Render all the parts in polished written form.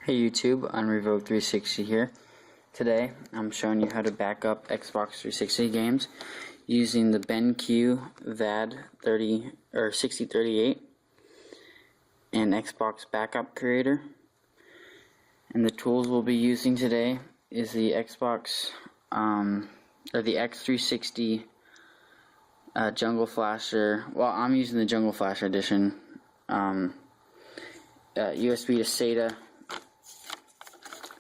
Hey YouTube, Unrevoked360 here. Today I'm showing you how to back up Xbox 360 games using the BenQ VAD 6038 and Xbox Backup Creator. And the tools we'll be using today is the Xbox or the X360 Jungle Flasher. Well, I'm using the Jungle Flasher edition. USB to SATA.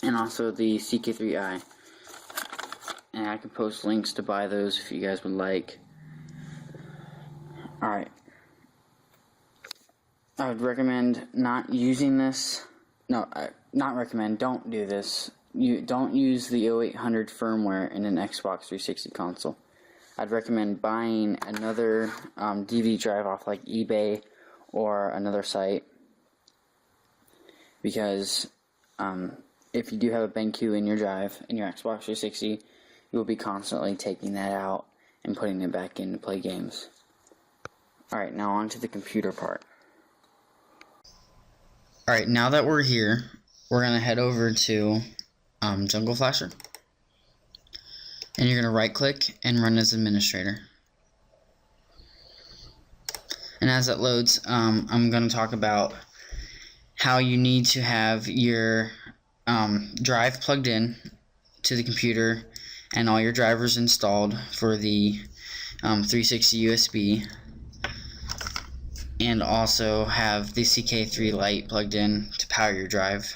And also the CK3i, and I can post links to buy those if you guys would like. Alright, I would recommend not using this. No, not recommend, don't do this. You don't use the 0800 firmware in an Xbox 360 console. I'd recommend buying another DVD drive off like eBay or another site, because if you do have a BenQ in your drive, in your Xbox 360, you will be constantly taking that out and putting it back in to play games. Alright, now on to the computer part. Alright, now that we're here, we're going to head over to Jungle Flasher. And you're going to right click and run as administrator. And as it loads, I'm going to talk about how you need to have your drive plugged in to the computer and all your drivers installed for the 360 USB, and also have the CK3 light plugged in to power your drive.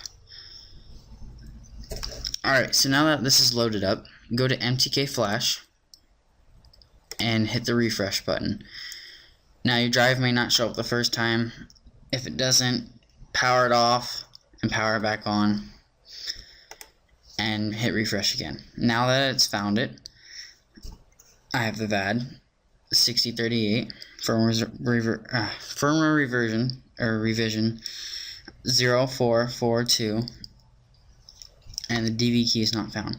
Alright, so now that this is loaded up, go to MTK Flash and hit the refresh button. Now your drive may not show up the first time. If it doesn't, power it off and power it back on and hit refresh again. Now that it's found it, I have the VAD 6038 firmware revision 0442, and the DV key is not found.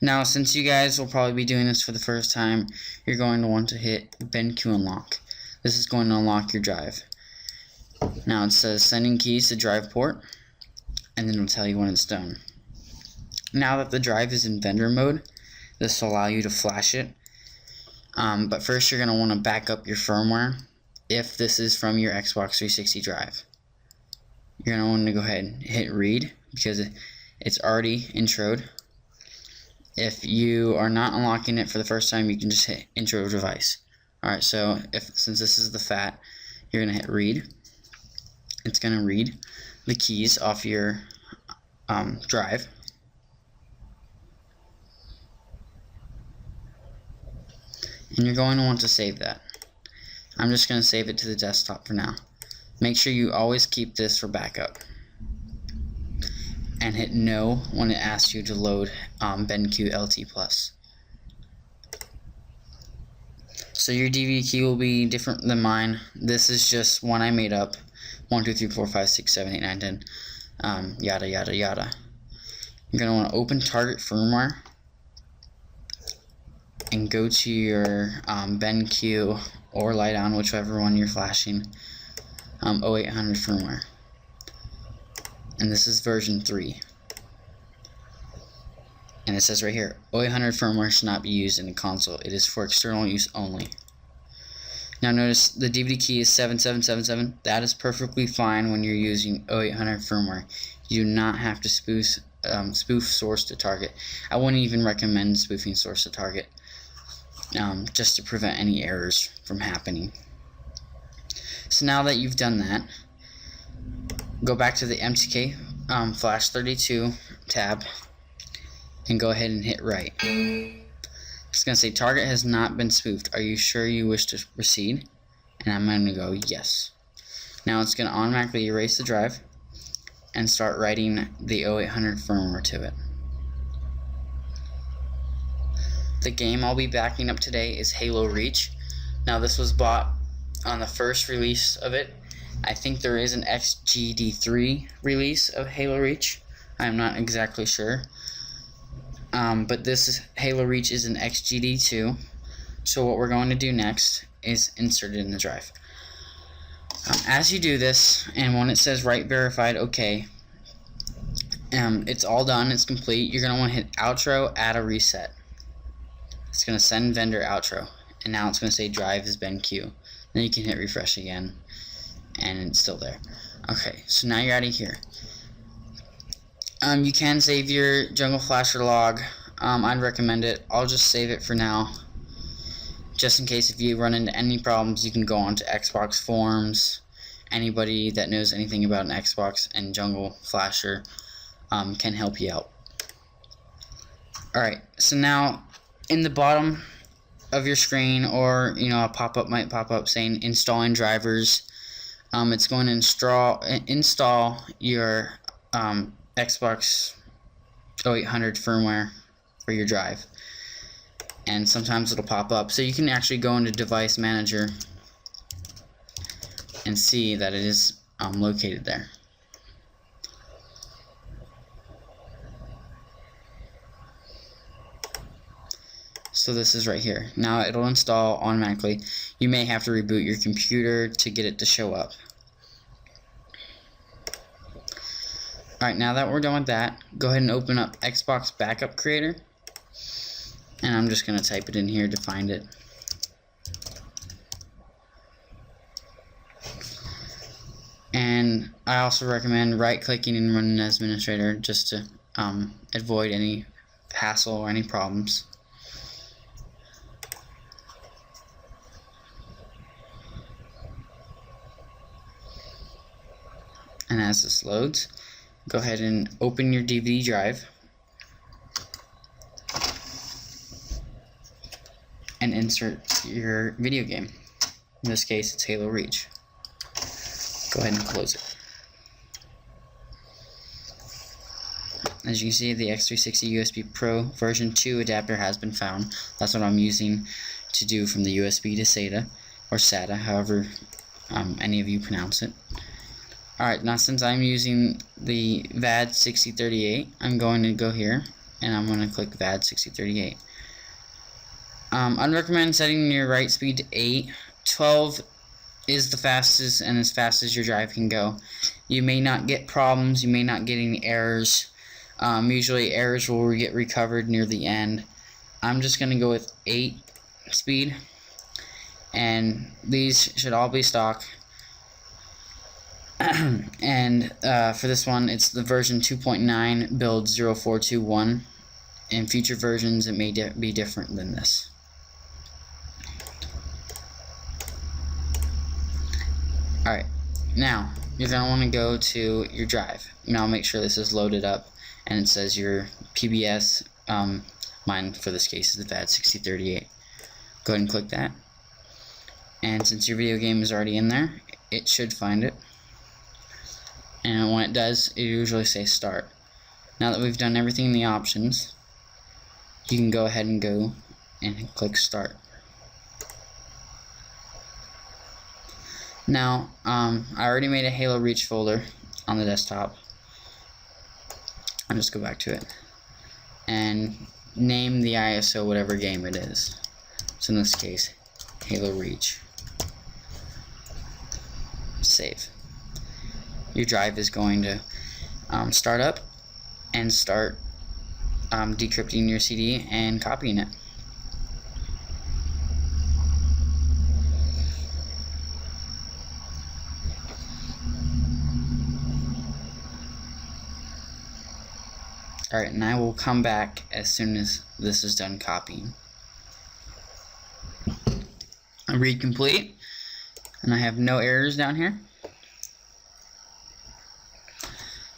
Now, since you guys will probably be doing this for the first time, you're going to want to hit BenQ unlock. This is going to unlock your drive. Now it says sending keys to drive port, and then it'll tell you when it's done. Now that the drive is in vendor mode, this will allow you to flash it. But first you're going to want to back up your firmware if this is from your Xbox 360 drive. You're going to want to go ahead and hit read because it's already introed. If you are not unlocking it for the first time, you can just hit intro device. Alright, so since this is the FAT, you're going to hit read. It's going to read the keys off your drive. And you're going to want to save that. I'm just going to save it to the desktop for now. Make sure you always keep this for backup. And hit no when it asks you to load BenQ LT+. So your DV key will be different than mine. This is just one I made up. 1, 2, 3, 4, 5, 6, 7, 8, 9, 10. Yada, yada, yada. You're going to want to open target firmware and go to your BenQ or light on, whichever one you're flashing, 0800 firmware. And this is version 3. And it says right here, 0800 firmware should not be used in a console. It is for external use only. Now notice the DVD key is 7777. That is perfectly fine when you're using 0800 firmware. You do not have to spoof source to target. I wouldn't even recommend spoofing source to target, just to prevent any errors from happening. So now that you've done that, go back to the MTK Flash 32 tab and go ahead and hit right. It's going to say target has not been spoofed. Are you sure you wish to proceed? And I'm going to go yes. Now it's going to automatically erase the drive and start writing the 0800 firmware to it. The game I'll be backing up today is Halo Reach. Now this was bought on the first release of it. I think there is an XGD3 release of Halo Reach. I'm not exactly sure. But this Halo Reach is an XGD2. So what we're going to do next is insert it in the drive. As you do this, and when it says write verified, okay, it's all done, it's complete. You're going to want to hit outro, add a reset. It's going to send vendor outro, and now it's going to say drive has been BenQ. Then you can hit refresh again, and it's still there. Okay, so now you're out of here. You can save your Jungle Flasher log. I'd recommend it. I'll just save it for now, just in case if you run into any problems. You can go on to Xbox forums. Anybody that knows anything about an Xbox and Jungle Flasher can help you out. Alright, so now in the bottom of your screen, or a pop-up might pop up saying installing drivers. It's going to install your Xbox 0800 firmware for your drive, and sometimes it'll pop up, so you can actually go into device manager and see that it is located there. So this is right here. Now it'll install automatically. You may have to reboot your computer to get it to show up. Alright, now that we're done with that, go ahead and open up Xbox Backup Creator. And I'm just going to type it in here to find it. And I also recommend right-clicking and running as administrator, just to avoid any hassle or any problems. And as this loads, go ahead and open your DVD drive and insert your video game. In this case, it's Halo Reach. Go ahead and close it. As you can see, the X360 USB Pro version 2 adapter has been found. That's what I'm using to do from the USB to SATA, or SATA, however any of you pronounce it. Alright, now since I'm using the VAD 6038, I'm going to go here and I'm going to click VAD 6038. I'd recommend setting your write speed to 8. 12 is the fastest and as fast as your drive can go. You may not get problems, you may not get any errors. Usually errors will get recovered near the end. I'm just going to go with 8 speed, and these should all be stock. And for this one, it's the version 2.9 build 0421. In future versions, it may be different than this. Alright, now you're going to want to go to your drive. Now make sure this is loaded up and it says your PBS. Mine for this case is the VAD 6038. Go ahead and click that. And since your video game is already in there, it should find it. And when it does, it usually says start. Now that we've done everything in the options, you can go ahead and go and click start. Now, I already made a Halo Reach folder on the desktop. I'll just go back to it and name the ISO whatever game it is. So in this case, Halo Reach. Save. Your drive is going to start up and start decrypting your CD and copying it. Alright, and I will come back as soon as this is done copying. Read complete, and I have no errors down here.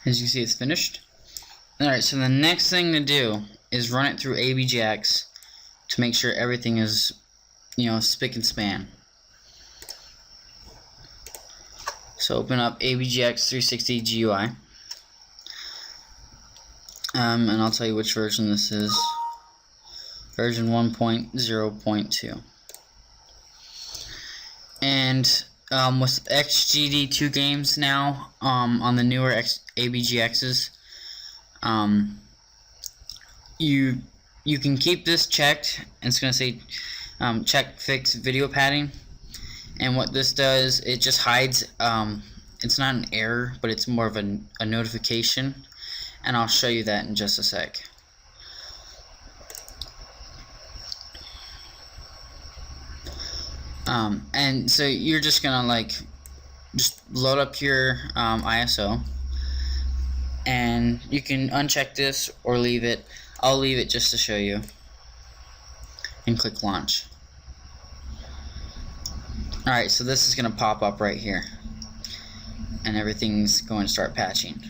As you can see, it's finished. Alright, so the next thing to do is run it through ABGX to make sure everything is, spick and span. So open up ABGX 360 GUI. And I'll tell you which version this is. Version 1.0.2. And with XGD2 games now, on the newer ABGXs, you can keep this checked. It's going to say check fix video padding, and what this does, it just hides. It's not an error, but it's more of a notification, and I'll show you that in just a sec. And so you're just gonna just load up your ISO, and you can uncheck this or leave it. I'll leave it just to show you, and click launch. Alright, so this is gonna pop up right here, and everything's going to start patching.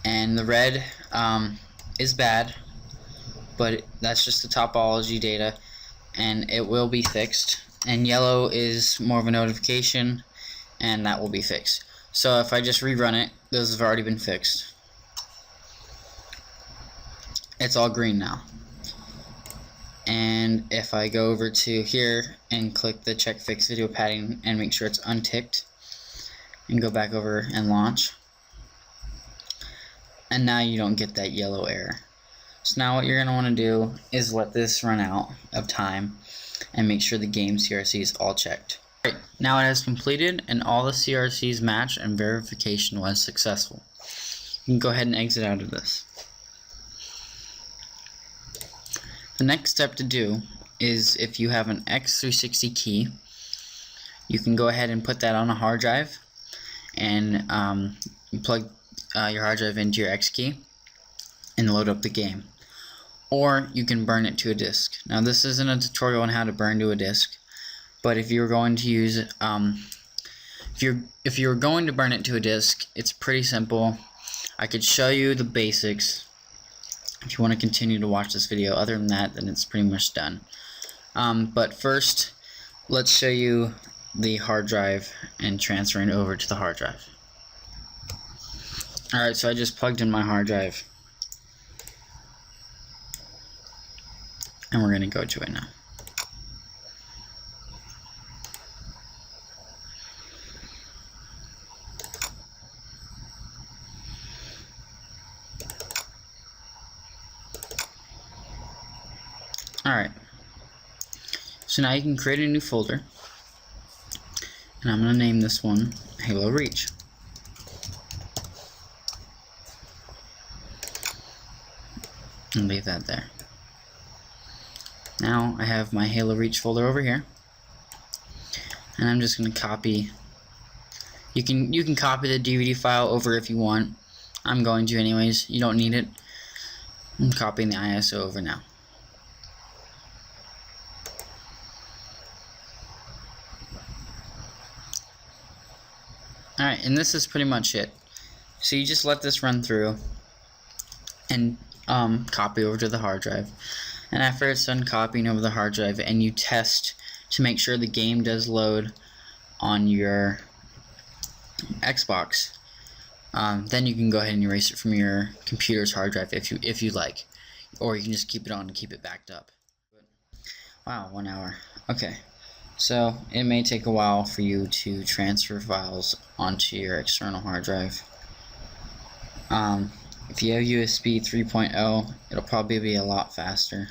And the red is bad, but that's just the topology data, and it will be fixed. And yellow is more of a notification, and that will be fixed. So if I just rerun it, those have already been fixed. It's all green now. And if I go over to here and click the check fix video padding and make sure it's unticked, and go back over and launch, and now you don't get that yellow error. So now what you're going to want to do is let this run out of time and make sure the game CRC is all checked. Right, now it has completed and all the CRCs match and verification was successful. You can go ahead and exit out of this. The next step to do is, if you have an X360 key, you can go ahead and put that on a hard drive, and you plug your hard drive into your X key and load up the game. Or you can burn it to a disk. Now this isn't a tutorial on how to burn to a disk, but if you're going to use if you're going to burn it to a disk, it's pretty simple. I could show you the basics if you want to continue to watch this video. Other than that, then it's pretty much done. But first, let's show you the hard drive and transferring it over to the hard drive. Alright, so I just plugged in my hard drive, and we're going to go to it now. Alright, so now you can create a new folder, and I'm going to name this one Halo Reach. And leave that there. Now I have my Halo Reach folder over here, and I'm just going to copy. You can copy the DVD file over if you want. I'm going to anyways. You don't need it. I'm copying the ISO over now. Alright, and this is pretty much it. So you just let this run through and copy over to the hard drive. And after it's done copying over the hard drive, and you test to make sure the game does load on your Xbox, then you can go ahead and erase it from your computer's hard drive if you like, or you can just keep it on and keep it backed up. Wow, 1 hour. Okay, so it may take a while for you to transfer files onto your external hard drive. If you have USB 3.0, it'll probably be a lot faster.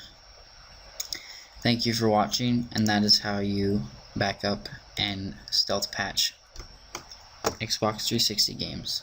Thank you for watching, and that is how you back up and stealth patch Xbox 360 games.